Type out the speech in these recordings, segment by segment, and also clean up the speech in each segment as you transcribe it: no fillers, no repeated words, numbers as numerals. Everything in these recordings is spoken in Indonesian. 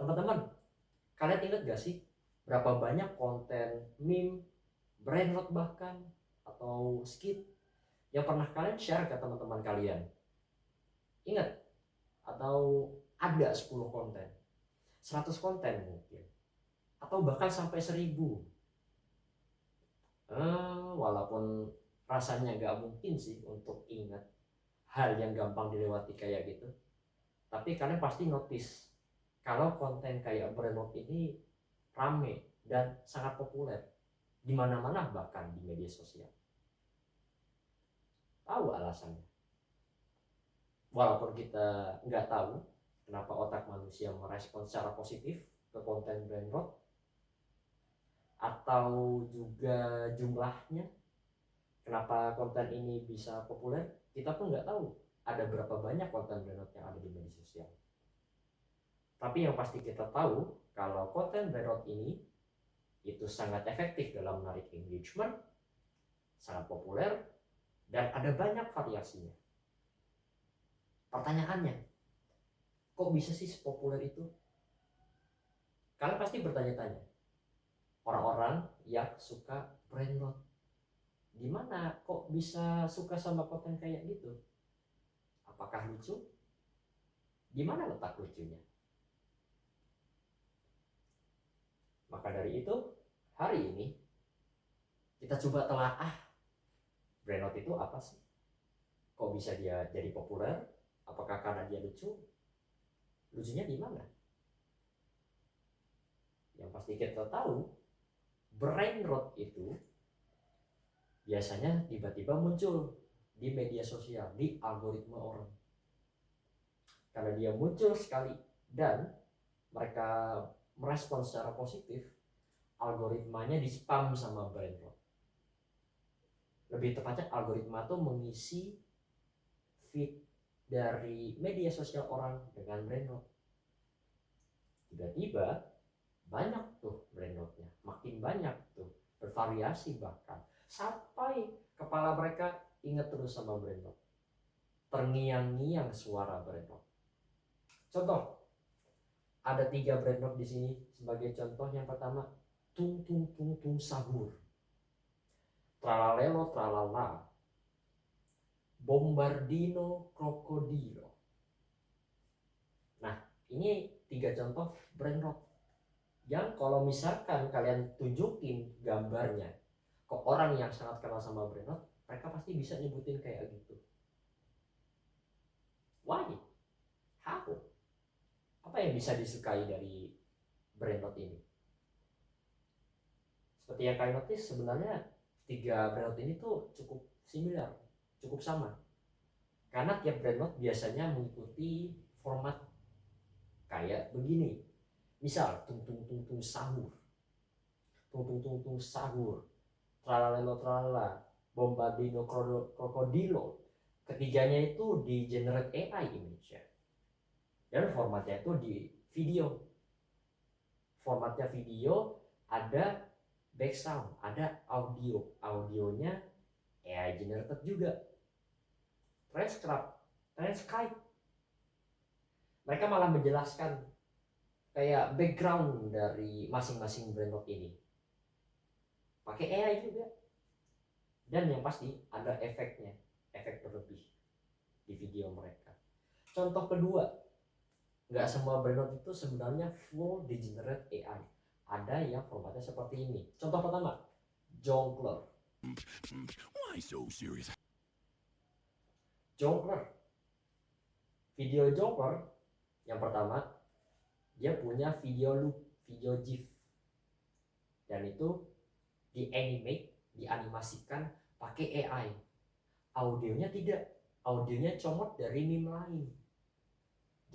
Teman-teman, kalian ingat gak sih berapa banyak konten meme, brainrot bahkan, atau skit yang pernah kalian share ke teman-teman kalian? Ingat? Atau ada 10 konten, 100 konten mungkin, atau bahkan sampai 1000. Walaupun rasanya gak mungkin sih untuk ingat hal yang gampang dilewati kayak gitu, tapi kalian pasti notice kalau konten kayak brainrot ini rame dan sangat populer di mana-mana, bahkan di media sosial. Tahu alasannya? Walaupun kita nggak tahu kenapa otak manusia merespon secara positif ke konten brainrot, atau juga jumlahnya, kenapa konten ini bisa populer, kita pun nggak tahu ada berapa banyak konten brainrot yang ada di media sosial. Tapi yang pasti kita tahu kalau konten brainrot ini itu sangat efektif dalam menarik engagement, sangat populer, dan ada banyak variasinya. Pertanyaannya, kok bisa sih sepopuler itu? Kalian pasti bertanya-tanya, orang-orang yang suka brainrot, gimana kok bisa suka sama konten kayak gitu? Apakah lucu? Gimana letak lucunya? Maka dari itu, hari ini kita coba telaah brainrot itu apa sih? Kok bisa dia jadi populer? Apakah karena dia lucu? Lucunya di mana? Yang pasti kita tahu, brainrot itu biasanya tiba-tiba muncul di media sosial, di algoritma orang. Karena dia muncul sekali dan mereka merespon secara positif, algoritmanya di spam sama brainrot. Lebih tepatnya, algoritma itu mengisi feed dari media sosial orang dengan brainrot. Tiba-tiba banyak tuh brainrotnya, makin banyak tuh, bervariasi bahkan, sampai kepala mereka ingat terus sama brainrot, terngiang-ngiang suara brainrot. Contoh, ada 3 brainrot di sini sebagai contoh. Yang pertama, tung tung tung tung sahur, tralalelo tralala, bombardino krokodilo. Nah, ini 3 contoh brainrot yang kalau misalkan kalian tunjukin gambarnya ke orang yang sangat kenal sama brainrot, mereka pasti bisa nyebutin kayak gitu. Why? How? Apa yang bisa disukai dari brainrot ini? Seperti yang kalian notice, sebenarnya 3 brainrot ini tuh cukup similar, cukup sama. Karena tiap brainrot biasanya mengikuti format kayak begini. Misal, tung tung tung tung sahur, tung tung tung tung sahur, tralalelo tralala, bombardino krokodilo. Ketiganya itu di generate AI image ya. Dan formatnya itu di video. Formatnya video, ada background, ada audio. Audionya AI generated juga. Transcribe. Mereka malah menjelaskan kayak background dari masing-masing brainrot ini pakai AI juga. Dan yang pasti ada efeknya, efek berlebih di video mereka. Contoh kedua, nggak semua brainrot itu sebenarnya full di generate AI. Ada yang formatnya seperti ini. Contoh pertama, Jongler. Why so serious? Jongler. Video Jongler yang pertama, dia punya video loop, video GIF. Dan itu dianimasikan pakai AI. Audionya tidak. Audionya comot dari meme lain.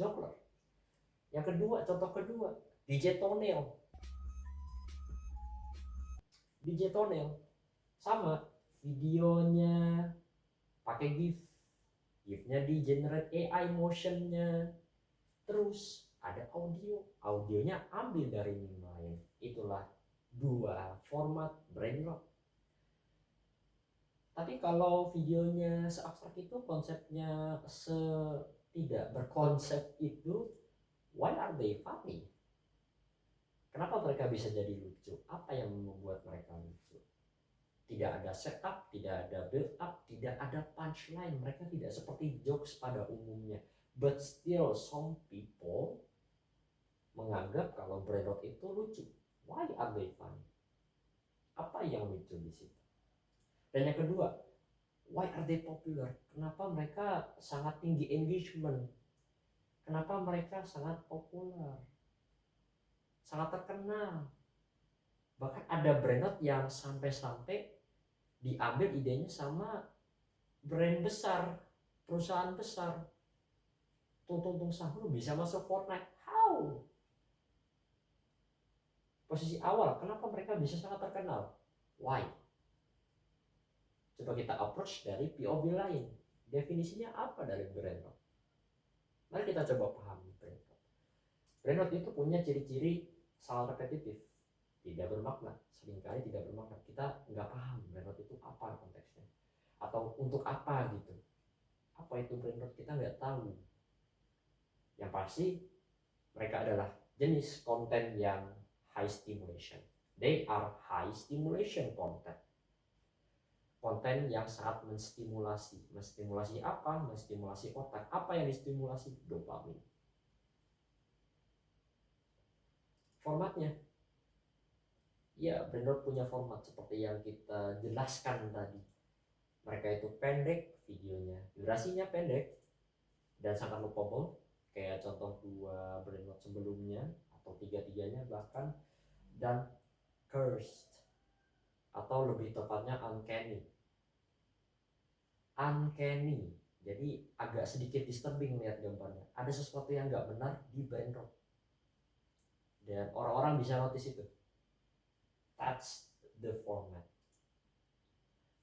Jongler. Yang kedua, contoh kedua, DJ Tonel. DJ Tonel sama, videonya pakai GIF. GIF-nya di generate AI motionnya. Terus ada audio. Audionya ambil dari meme lain. Itulah 2 format brainrot. Tapi kalau videonya seabstrak itu, konsepnya tidak berkonsep itu, why are they funny? Kenapa mereka bisa jadi lucu? Apa yang membuat mereka lucu? Tidak ada setup, tidak ada build up, tidak ada punchline. Mereka tidak seperti jokes pada umumnya. But still some people menganggap kalau Brainrot itu lucu. Why are they funny? Apa yang lucu di situ? Dan yang kedua, why are they popular? Kenapa mereka sangat tinggi engagement? Kenapa mereka sangat populer? Sangat terkenal. Bahkan ada Brainrot yang sampai-sampai diambil idenya sama brand besar, perusahaan besar. Tung Sahur bisa masuk Fortnite. How? Posisi awal, kenapa mereka bisa sangat terkenal? Why? Coba kita approach dari POV lain. Definisinya apa dari Brainrot? Mari kita coba pahami Brainrot. Brainrot itu punya ciri-ciri sangat repetitif, tidak bermakna, seringkali tidak bermakna. Kita nggak paham Brainrot itu apa konteksnya, atau untuk apa gitu. Apa itu Brainrot kita nggak tahu. Yang pasti mereka adalah jenis konten yang high stimulation. They are high stimulation content. Konten yang sangat menstimulasi. Menstimulasi apa? Menstimulasi otak. Apa yang distimulasi? Dopamin. Formatnya, ya Brainrot punya format seperti yang kita jelaskan tadi. Mereka itu pendek videonya, durasinya pendek dan sangat loopable, kayak contoh 2 Brainrot sebelumnya atau 3-3-nya bahkan, dan cursed atau lebih tepatnya uncanny. Jadi agak sedikit disturbing lihat gambarnya. Ada sesuatu yang nggak benar di Brainrot dan orang-orang bisa notice itu. That's the format.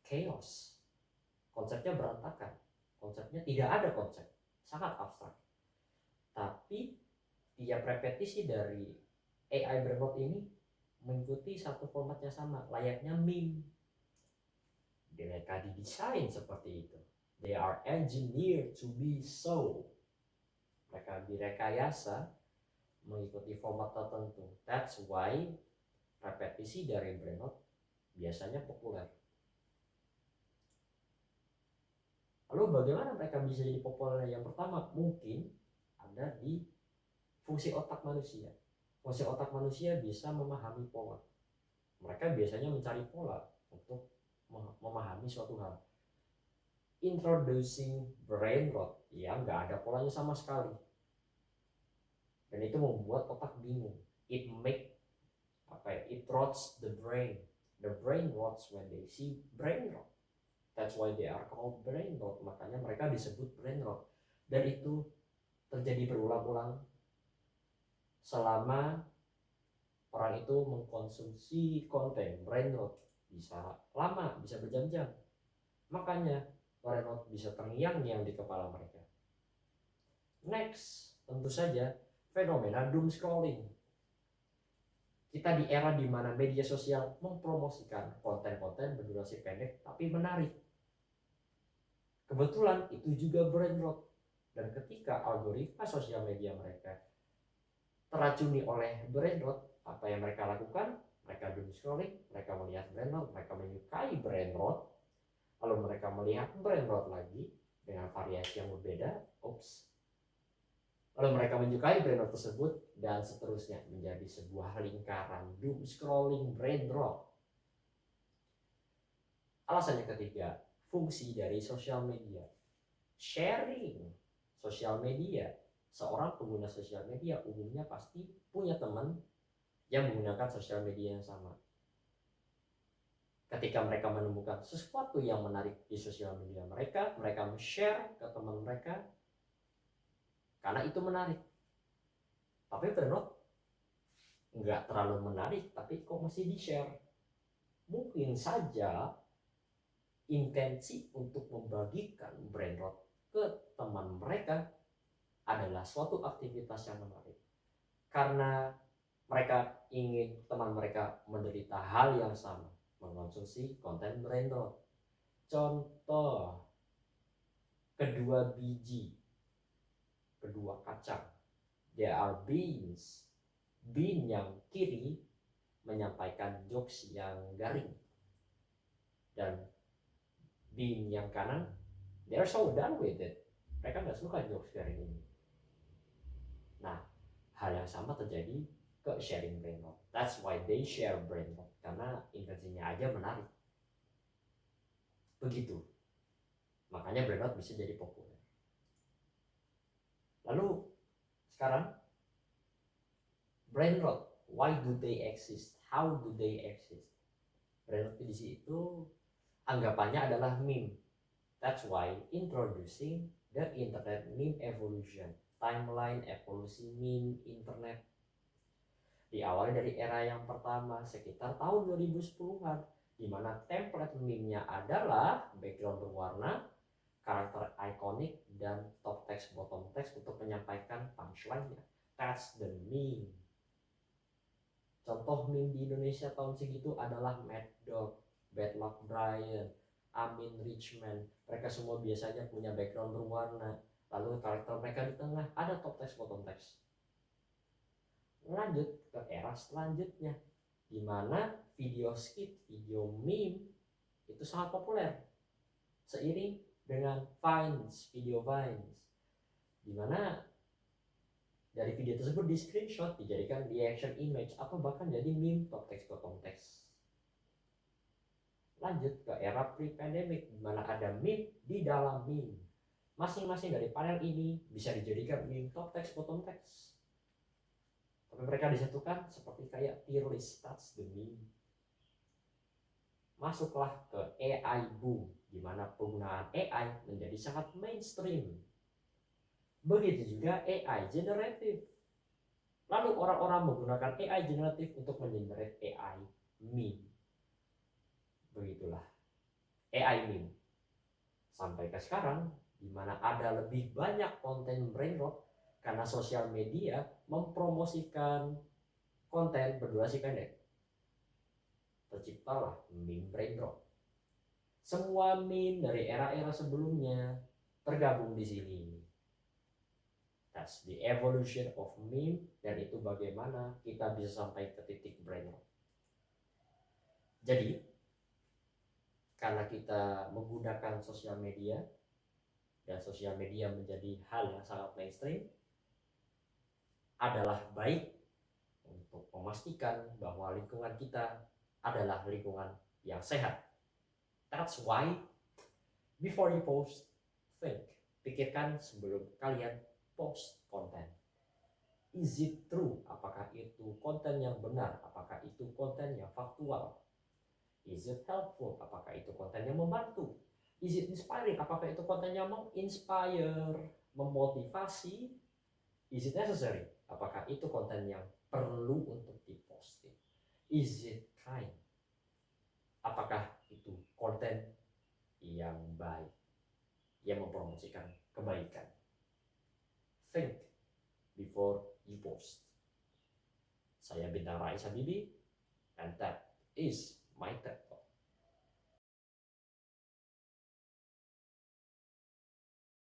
Chaos, konsepnya berantakan, konsepnya tidak ada konsep, sangat abstrak. Tapi tiap repetisi dari AI Brainrot ini mengikuti satu format yang sama, layaknya meme. Mereka didesain seperti itu. They are engineered to be so. Mereka direkayasa mengikuti format tertentu. That's why repetisi dari Brainrot biasanya populer. Lalu bagaimana mereka bisa jadi populer? Yang pertama mungkin ada di fungsi otak manusia. Fungsi otak manusia bisa memahami pola. Mereka biasanya mencari pola untuk memahami suatu hal. Introducing Brainrot yang nggak ada polanya sama sekali, dan itu membuat otak bingung. It rots the brain. The brain rots when they see Brainrot. That's why they are called Brainrot. Makanya mereka disebut Brainrot. Dan itu terjadi berulang-ulang selama orang itu mengkonsumsi konten Brainrot. Bisa lama, bisa berjam-jam. Makanya Brainrot bisa terngiang-ngiang di kepala mereka. Next, tentu saja fenomena doom scrolling. Kita di era di mana media sosial mempromosikan konten-konten berdurasi pendek tapi menarik. Kebetulan itu juga Brainrot. Dan ketika algoritma sosial media mereka teracuni oleh Brainrot, apa yang mereka lakukan? Mereka doom scrolling, mereka melihat Brainrot, mereka menyukai Brainrot, lalu mereka melihat Brainrot lagi dengan variasi yang berbeda. Lalu mereka menyukai Brainrot tersebut, dan seterusnya menjadi sebuah lingkaran doom scrolling Brainrot. Alasan yang ketiga, fungsi dari sosial media. Sharing sosial media. Seorang pengguna sosial media umumnya pasti punya teman yang menggunakan sosial media yang sama. Ketika mereka menemukan sesuatu yang menarik di sosial media mereka, mereka share ke teman mereka karena itu menarik. Tapi Brainrot nggak terlalu menarik, tapi kok masih di-share. Mungkin saja intensi untuk membagikan Brainrot ke teman mereka adalah suatu aktivitas yang menarik, karena mereka ingin teman mereka menderita hal yang sama, mengkonsumsi konten Brainrot. Contoh, kedua biji, kedua kacang, they are beans, Bin yang kiri menyampaikan jokes yang garing, dan Bin yang kanan they're so done with it, mereka nggak suka jokes garing ini. Nah, hal yang sama terjadi ke sharing brain rot. That's why they share brain rot, karena intensinya aja menarik. Begitu, makanya brain rot bisa jadi populer. Lalu sekarang brain rot, why do they exist? How do they exist? Brain rot di situ anggapannya adalah meme. That's why introducing the internet meme evolution, timeline evolusi meme internet. Diawali dari era yang pertama sekitar tahun 2010-an, di mana template meme-nya adalah background berwarna, karakter ikonik, dan top text bottom text untuk menyampaikan punchline-nya. That's the meme. Contoh meme di Indonesia tahun segitu adalah Mad Dog, Bad Luck Brian, Amin Richman. Mereka semua biasanya punya background berwarna, lalu karakter mereka di tengah ada top text bottom text. Lanjut ke era selanjutnya, di mana video skit, video meme itu sangat populer seiring dengan Vines, video Vines, di mana dari video tersebut di screenshot dijadikan reaction image atau bahkan jadi meme top text bottom text. Lanjut ke era pre-pandemic, di mana ada meme di dalam meme. Masing-masing dari panel ini bisa dijadikan meme top text bottom text, tapi mereka disatukan seperti kayak tier list. That's the meme. Masuklah ke AI boom, di mana penggunaan AI menjadi sangat mainstream. Begitu juga AI generative. Lalu orang-orang menggunakan AI generative untuk mengenerate AI meme. Begitulah AI meme. Sampai ke sekarang, di mana ada lebih banyak konten brain rot karena sosial media mempromosikan konten berdurasi pendek. Terciptalah meme brain rot. Semua meme dari era-era sebelumnya tergabung di sini. That's the evolution of meme, dan itu bagaimana kita bisa sampai ke titik brain rot. Jadi, karena kita menggunakan sosial media, dan sosial media menjadi hal yang sangat mainstream, adalah baik untuk memastikan bahwa lingkungan kita adalah lingkungan yang sehat. That's why before you post, pikirkan sebelum kalian post konten. Is it true? Apakah itu konten yang benar? Apakah itu konten yang faktual? Is it helpful? Apakah itu konten yang membantu? Is it inspiring? Apakah itu konten yang menginspire, memotivasi? Is it necessary? Apakah itu konten yang perlu untuk diposting? Is it kind? Apakah itu konten yang baik, yang mempromosikan kebaikan? Think before you post. Saya Bintang Rais Habibi, and that is my TED.